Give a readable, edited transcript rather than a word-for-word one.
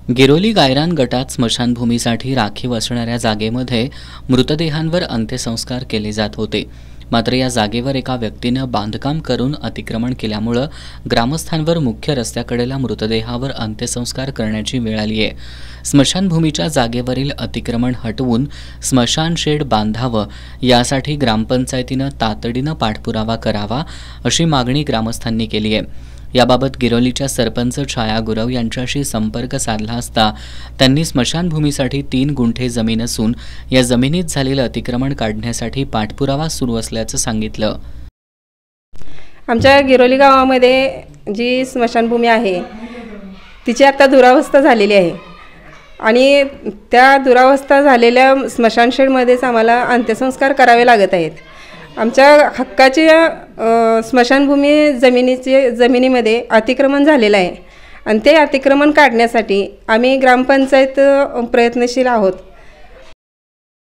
गिरोली गायरान गटात स्मशानभूमीसाठी राखीव असणाऱ्या जागेमध्ये मृतदेहांवर अंत्यसंस्कार केले जात होते. मात्र या जागेवर एका व्यक्तीनं बांधकाम करून अतिक्रमण केल्यामुळं ग्रामस्थांवर मुख्य रस्त्याकडेला मृतदेहावर अंत्यसंस्कार करण्याची वेळ आली आहे. स्मशानभूमीच्या जागेवरील अतिक्रमण हटवून स्मशान शेड बांधावं यासाठी ग्रामपंचायतीनं तातडीनं पाठपुरावा करावा अशी मागणी ग्रामस्थांनी केली आहे. याबाबत गिरोलीच्या सरपंच छाया गुरव यांच्याशी संपर्क साधला असता त्यांनी स्मशानभूमीसाठी 3 गुंठे जमीन असून या जमिनीत झालेलं अतिक्रमण काढण्यासाठी पाठपुरावा सुरू असल्याचं सांगितलं. आमच्या गिरोली गावामध्ये जी स्मशानभूमी आहे तिची आता दुरावस्था झालेली आहे आणि त्या दुरावस्था झालेल्या स्मशानशेडमध्येच आम्हाला अंत्यसंस्कार करावे लागत आहेत. आमच्या हक्काची स्मशानभूमी जमिनीमध्ये अतिक्रमण झालेलं आहे आणि ते अतिक्रमण काढण्यासाठी आम्ही ग्रामपंचायत प्रयत्नशील आहोत.